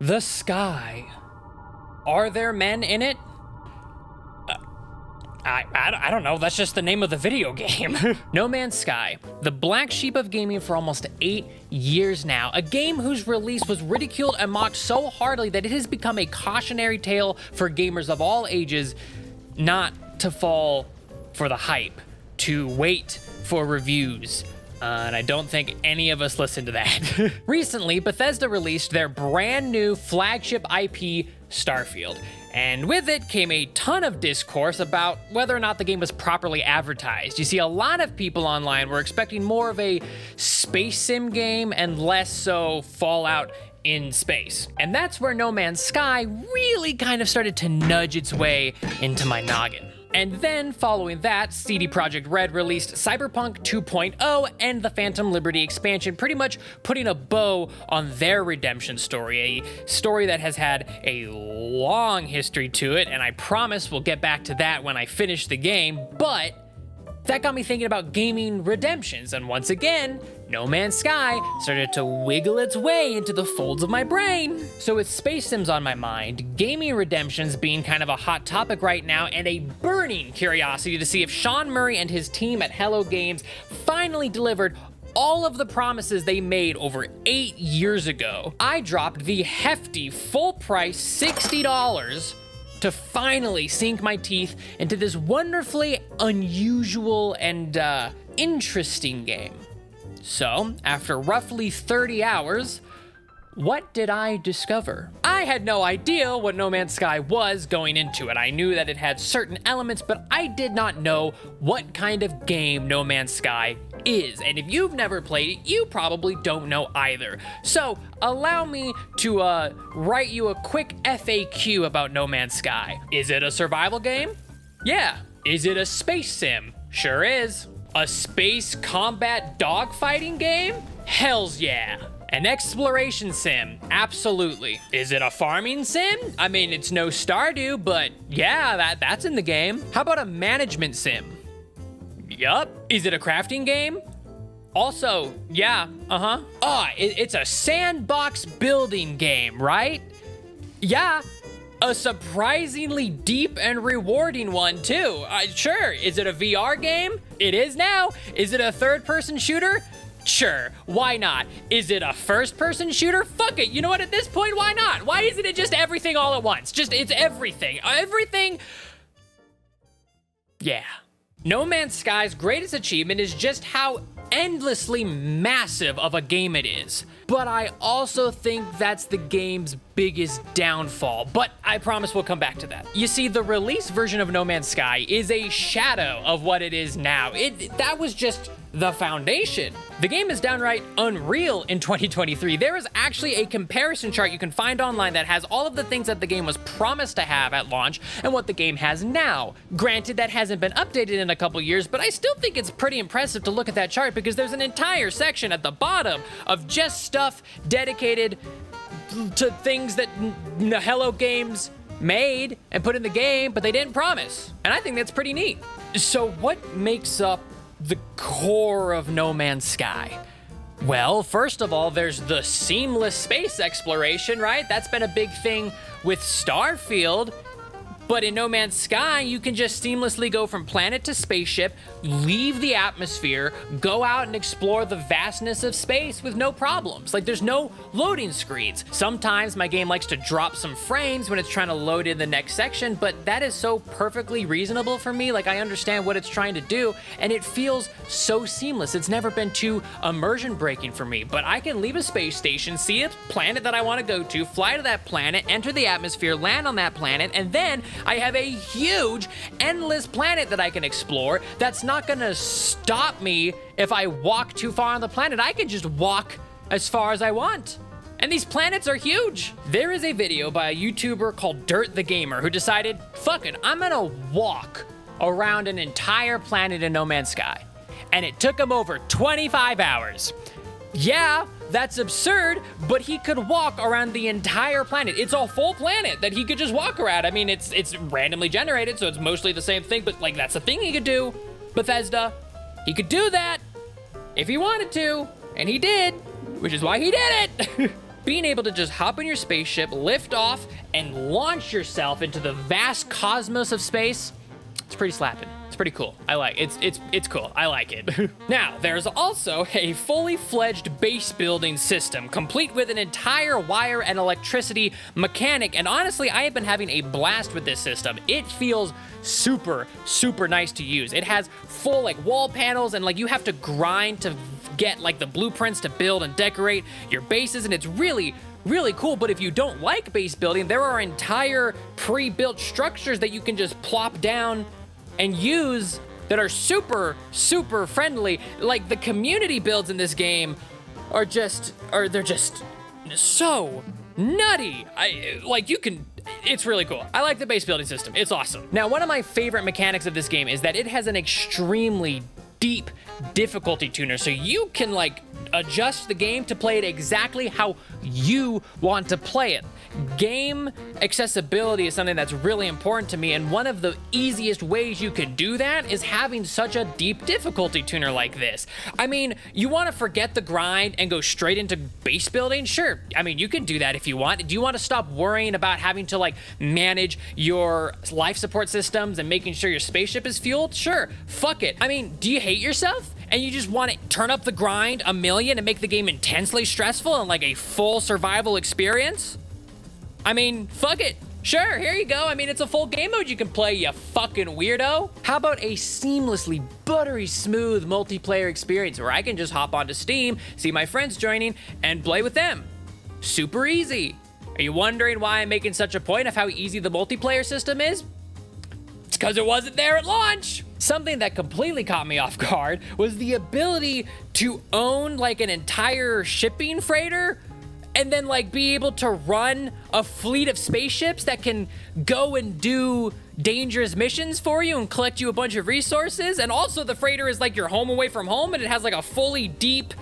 The sky. Are there men in it? I don't know, that's just the name of the video game. No Man's Sky, the black sheep of gaming for almost 8 years now. A game whose release was ridiculed and mocked so hardly that it has become a cautionary tale for gamers of all ages not to fall for the hype, to wait for reviews. And I don't think any of us listened to that. Recently, Bethesda released their brand new flagship IP, Starfield. And with it came a ton of discourse about whether or not the game was properly advertised. You see, a lot of people online were expecting more of a space sim game and less so Fallout in space. And that's where No Man's Sky really kind of started to nudge its way into my noggin. And then, following that, CD Projekt Red released Cyberpunk 2.0 and the Phantom Liberty expansion, pretty much putting a bow on their redemption story, a story that has had a long history to it, and I promise we'll get back to that when I finish the game, but that got me thinking about gaming redemptions, and once again, No Man's Sky started to wiggle its way into the folds of my brain. So with space sims on my mind, gaming redemptions being kind of a hot topic right now, and a burning curiosity to see if Sean Murray and his team at Hello Games finally delivered all of the promises they made over 8 years ago, I dropped the hefty full price $60 to finally sink my teeth into this wonderfully unusual and interesting game. So, after roughly 30 hours, what did I discover? I had no idea what No Man's Sky was going into it. I knew that it had certain elements, but I did not know what kind of game No Man's Sky is. And if you've never played it, you probably don't know either. So allow me to write you a quick FAQ about No Man's Sky. Is it a survival game? Yeah. Is it a space sim? Sure is. A space combat dogfighting game? Hells yeah. An exploration sim? Absolutely. Is it a farming sim? I mean, it's no Stardew, but yeah, that's in the game. How about a management sim? Yup. Is it a crafting game? Also, yeah, it's a sandbox building game, right? Yeah. A surprisingly deep and rewarding one, too. Sure. Is it a VR game? It is now. Is it a third-person shooter? Sure, why not? Is it a first-person shooter? Fuck it, you know what, at this point, why not? Why isn't it just everything all at once? It's everything. Everything. Yeah. No Man's Sky's greatest achievement is just how endlessly massive of a game it is. But I also think that's the game's biggest downfall, but I promise we'll come back to that. You see, the release version of No Man's Sky is a shadow of what it is now. That was just the foundation. The game is downright unreal in 2023. There is actually a comparison chart you can find online that has all of the things that the game was promised to have at launch and what the game has now. Granted, that hasn't been updated in a couple years, but I still think it's pretty impressive to look at that chart because there's an entire section at the bottom of just stuff dedicated to things that Hello Games made and put in the game, but they didn't promise. And I think that's pretty neat. So what makes up the core of No Man's Sky? Well, first of all, there's the seamless space exploration, right? That's been a big thing with Starfield. But in No Man's Sky, you can just seamlessly go from planet to spaceship, leave the atmosphere, go out and explore the vastness of space with no problems. Like, there's no loading screens. Sometimes my game likes to drop some frames when it's trying to load in the next section, but that is so perfectly reasonable for me. Like, I understand what it's trying to do, and it feels so seamless. It's never been too immersion breaking for me, but I can leave a space station, see a planet that I want to go to, fly to that planet, enter the atmosphere, land on that planet, and then I have a huge, endless planet that I can explore that's not gonna stop me if I walk too far on the planet. I can just walk as far as I want. And these planets are huge. There is a video by a YouTuber called Dirt the Gamer who decided, fuck it, I'm gonna walk around an entire planet in No Man's Sky. And it took him over 25 hours. Yeah, that's absurd, but he could walk around the entire planet. It's a full planet that he could just walk around. I mean, it's randomly generated, so it's mostly the same thing, but like, that's the thing he could do. Bethesda, he could do that if he wanted to, and he did, which is why he did it. being able to just hop in your spaceship, lift off, and launch yourself into the vast cosmos of space, it's pretty slapping. It's pretty cool. I like it. It's cool. I like it. Now, there's also a fully fledged base building system, complete with an entire wire and electricity mechanic, and honestly, I have been having a blast with this system. It feels super, super nice to use. It has full like wall panels, and like you have to grind to get like the blueprints to build and decorate your bases, and it's really cool. But if you don't like base building, there are entire pre-built structures that you can just plop down and use that are super, super friendly. Like the community builds in this game they're just so nutty. It's really cool. I like the base building system. It's awesome. Now, one of my favorite mechanics of this game is that it has an extremely deep difficulty tuner, so you can like adjust the game to play it exactly how you want to play it. Game accessibility is something that's really important to me, and one of the easiest ways you can do that is having such a deep difficulty tuner like this. I mean, you want to forget the grind and go straight into base building? Sure. I mean, you can do that if you want. Do you want to stop worrying about having to like manage your life support systems and making sure your spaceship is fueled? Sure. Fuck it. I mean, do you hate yourself and you just want to turn up the grind a million and make the game intensely stressful and like a full survival experience? I mean, fuck it. Sure, here you go. I mean, it's a full game mode you can play, you fucking weirdo. How about a seamlessly buttery smooth multiplayer experience where I can just hop onto Steam, see my friends joining, and play with them? Super easy. Are you wondering why I'm making such a point of how easy the multiplayer system is? It's because it wasn't there at launch. Something that completely caught me off guard was the ability to own like an entire shipping freighter and then like be able to run a fleet of spaceships that can go and do dangerous missions for you and collect you a bunch of resources. And also the freighter is like your home away from home, and it has like a fully deep,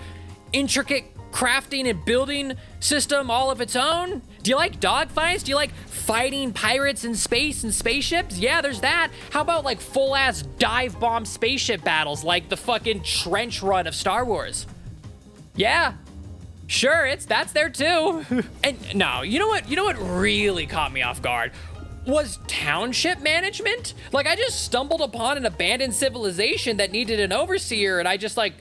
intricate crafting and building system all of its own. Do you like dogfights? Do you like fighting pirates in space and spaceships? Yeah, there's that. How about like full ass dive bomb spaceship battles like the fucking trench run of Star Wars? Yeah. Sure, that's there too. And no, you know what really caught me off guard was township management. Like I just stumbled upon an abandoned civilization that needed an overseer, and I just like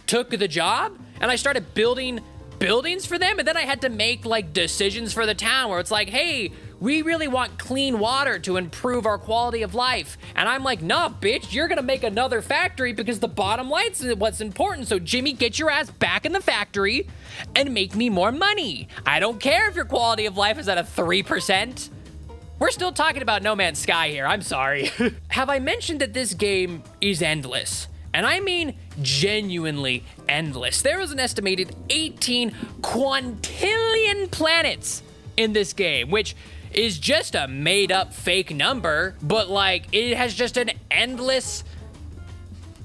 took the job and I started building buildings for them, and then I had to make like decisions for the town where it's like, hey, we really want clean water to improve our quality of life. And I'm like, nah, bitch, you're gonna make another factory because the bottom line's what's important. So Jimmy, get your ass back in the factory and make me more money. I don't care if your quality of life is at a 3%. We're still talking about No Man's Sky here, I'm sorry. Have I mentioned that this game is endless? And I mean genuinely endless. There is an estimated 18 quintillion planets in this game, which is just a made up fake number, but like it has just an endless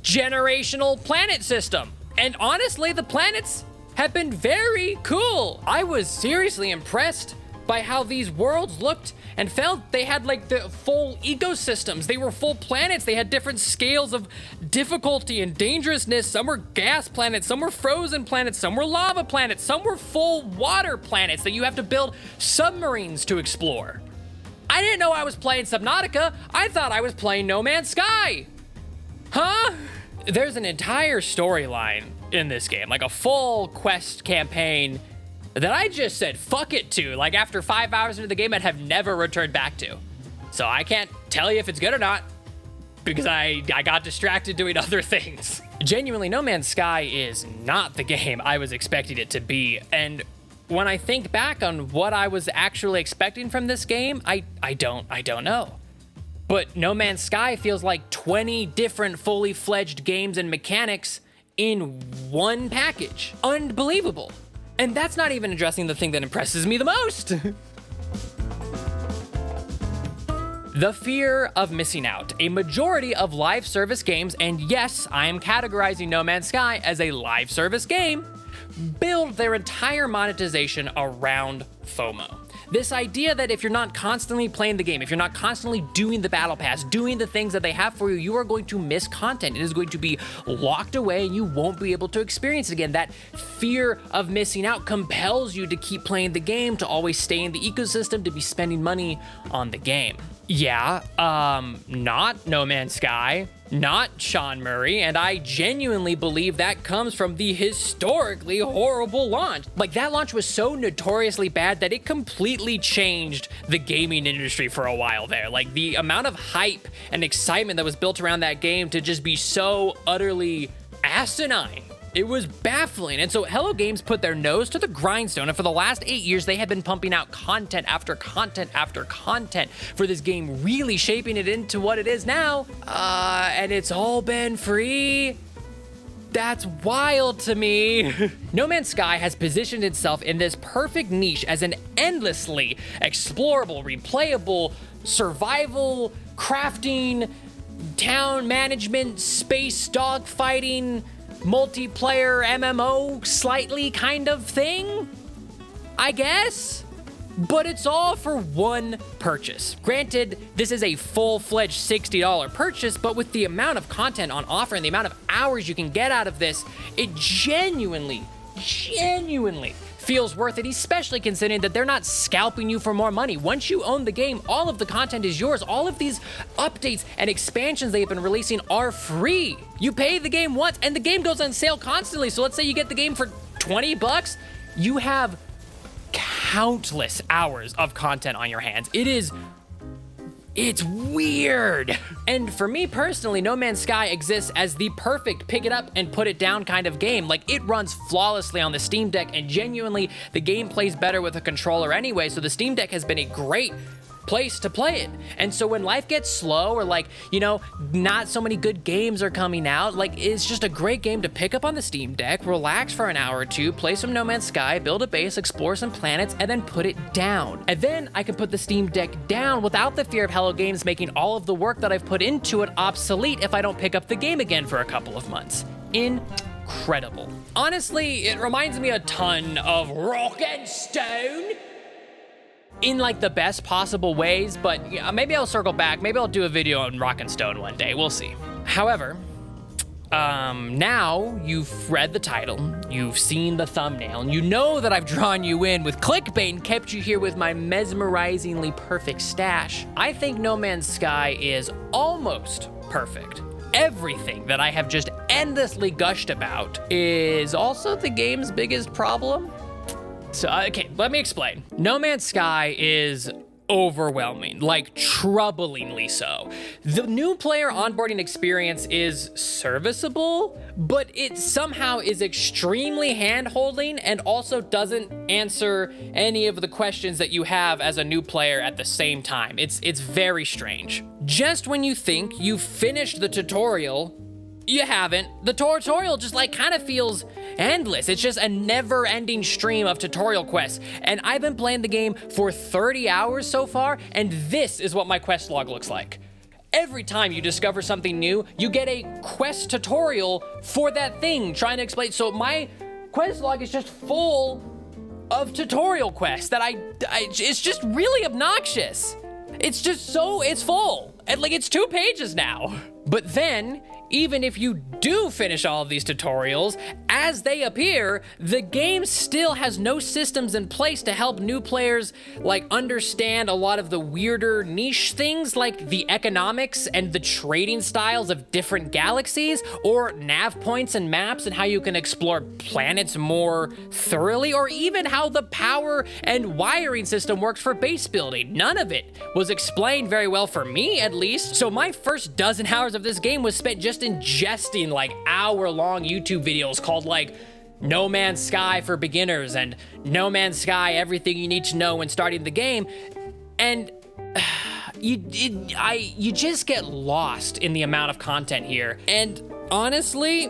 generational planet system. And honestly, the planets have been very cool. I was seriously impressed by how these worlds looked and felt. They had like the full ecosystems. They were full planets. They had different scales of difficulty and dangerousness. Some were gas planets, some were frozen planets, some were lava planets, some were full water planets that you have to build submarines to explore. I didn't know I was playing Subnautica. I thought I was playing No Man's Sky. Huh? There's an entire storyline in this game, like a full quest campaign that I just said fuck it to. Like after 5 hours into the game, I'd have never returned back to. So I can't tell you if it's good or not because I got distracted doing other things. Genuinely, No Man's Sky is not the game I was expecting it to be. And when I think back on what I was actually expecting from this game, I don't know. But No Man's Sky feels like 20 different fully fledged games and mechanics in one package. Unbelievable. And that's not even addressing the thing that impresses me the most. The fear of missing out. A majority of live service games, and yes, I am categorizing No Man's Sky as a live service game, build their entire monetization around FOMO. This idea that if you're not constantly playing the game, if you're not constantly doing the battle pass, doing the things that they have for you, you are going to miss content. It is going to be locked away and you won't be able to experience it again. That fear of missing out compels you to keep playing the game, to always stay in the ecosystem, to be spending money on the game. Yeah, not No Man's Sky, not Sean Murray, and I genuinely believe that comes from the historically horrible launch. Like, that launch was so notoriously bad that it completely changed the gaming industry for a while there. Like, the amount of hype and excitement that was built around that game to just be so utterly asinine. It was baffling. And so Hello Games put their nose to the grindstone, and for the last 8 years, they have been pumping out content after content after content for this game, really shaping it into what it is now. And it's all been free. That's wild to me. No Man's Sky has positioned itself in this perfect niche as an endlessly explorable, replayable, survival, crafting, town management, space dogfighting, multiplayer MMO slightly kind of thing, I guess. But it's all for one purchase. Granted, this is a full-fledged $60 purchase, but with the amount of content on offer and the amount of hours you can get out of this, it genuinely feels worth it, especially considering that they're not scalping you for more money. Once you own the game, all of the content is yours. All of these updates and expansions they've been releasing are free. You pay the game once and the game goes on sale constantly. So let's say you get the game for 20 bucks, you have countless hours of content on your hands. It's weird. And for me personally, No Man's Sky exists as the perfect pick it up and put it down kind of game. Like, it runs flawlessly on the Steam Deck, and genuinely the game plays better with a controller anyway, so the Steam Deck has been a great place to play it. And so when life gets slow, or like, you know, not so many good games are coming out, like, it's just a great game to pick up on the Steam Deck, relax for an hour or two, play some No Man's Sky, build a base, explore some planets, and then put it down. And then I can put the Steam Deck down without the fear of Hello Games making all of the work that I've put into it obsolete if I don't pick up the game again for a couple of months. Incredible. Honestly, it reminds me a ton of Rock and Stone, in like the best possible ways, but yeah, maybe I'll circle back. Maybe I'll do a video on Rock and Stone one day. We'll see. However, now you've read the title, you've seen the thumbnail, and you know that I've drawn you in with clickbait and kept you here with my mesmerizingly perfect stash. I think No Man's Sky is almost perfect. Everything that I have just endlessly gushed about is also the game's biggest problem. So, okay, let me explain. No Man's Sky is overwhelming, like troublingly so. The new player onboarding experience is serviceable, but it somehow is extremely hand-holding and also doesn't answer any of the questions that you have as a new player at the same time. It's very strange. Just when you think you've finished the tutorial, you haven't. The tutorial just like kind of feels endless. It's just a never-ending stream of tutorial quests. And I've been playing the game for 30 hours so far, and this is what my quest log looks like. Every time you discover something new, you get a quest tutorial for that thing trying to explain. So my quest log is just full of tutorial quests that it's just really obnoxious. It's just so, it's full. And like, it's 2 pages now. But then, even if you do finish all of these tutorials, as they appear, the game still has no systems in place to help new players like understand a lot of the weirder niche things like the economics and the trading styles of different galaxies, or nav points and maps and how you can explore planets more thoroughly, or even how the power and wiring system works for base building. None of it was explained very well, for me at least. So my first dozen hours of this game was spent just ingesting like hour-long YouTube videos called like No Man's Sky for Beginners and No Man's Sky Everything You Need to Know When Starting the Game. And you just get lost in the amount of content here. And honestly,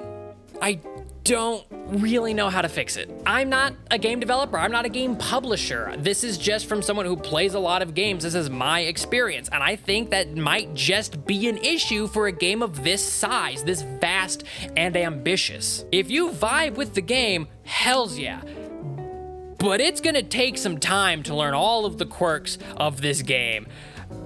I don't really know how to fix it. I'm not a game developer. I'm not a game publisher. This is just from someone who plays a lot of games. This is my experience. And I think that might just be an issue for a game of this size, this vast and ambitious. If you vibe with the game, hells yeah. but it's gonna take some time to learn all of the quirks of this game.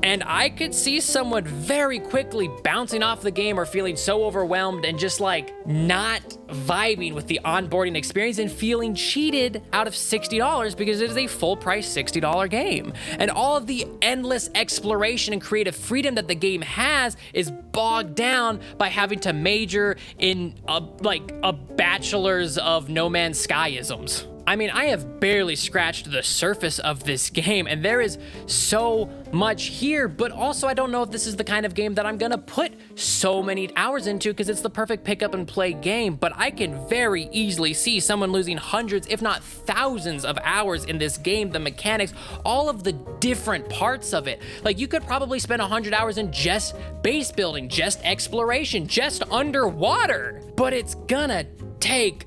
And I could see someone very quickly bouncing off the game or feeling so overwhelmed and just like not vibing with the onboarding experience and feeling cheated out of $60 because it is a full price $60 game. And all of the endless exploration and creative freedom that the game has is bogged down by having to major in a bachelor's of No Man's Sky-isms. I mean, I have barely scratched the surface of this game, and there is so much here, but also I don't know if this is the kind of game that I'm gonna put so many hours into because it's the perfect pick up and play game, but I can very easily see someone losing hundreds, if not thousands of hours in this game, the mechanics, all of the different parts of it. Like, you could probably spend 100 hours in just base building, just exploration, just underwater, but it's gonna take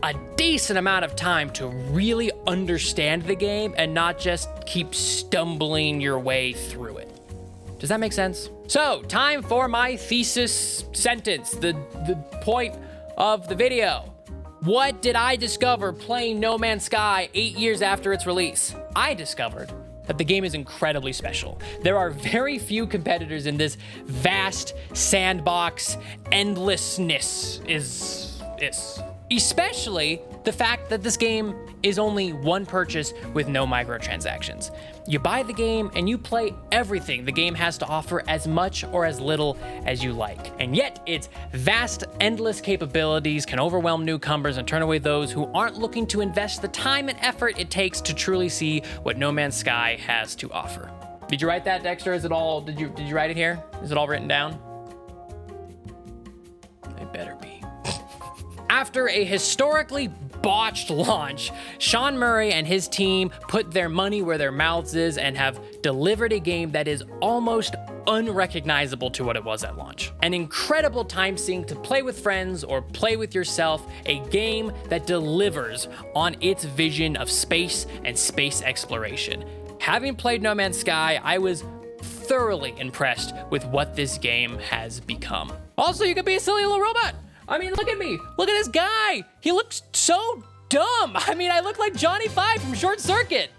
a decent amount of time to really understand the game and not just keep stumbling your way through it. Does that make sense? So, time for my thesis sentence, the point of the video. What did I discover playing No Man's Sky 8 years after its release? I discovered that the game is incredibly special. There are very few competitors in this vast sandbox endlessness especially the fact that this game is only one purchase with no microtransactions. You buy the game and you play everything the game has to offer, as much or as little as you like. And yet its vast, endless capabilities can overwhelm newcomers and turn away those who aren't looking to invest the time and effort it takes to truly see what No Man's Sky has to offer. Did you write that, Dexter? Is it all, did you write it here? Is it all written down? It better be. After a historically botched launch, Sean Murray and his team put their money where their mouths is and have delivered a game that is almost unrecognizable to what it was at launch. An incredible time sink to play with friends or play with yourself, a game that delivers on its vision of space and space exploration. Having played No Man's Sky, I was thoroughly impressed with what this game has become. Also, you could be a silly little robot. I mean, look at me. Look at this guy. He looks so dumb. I mean, I look like Johnny Five from Short Circuit.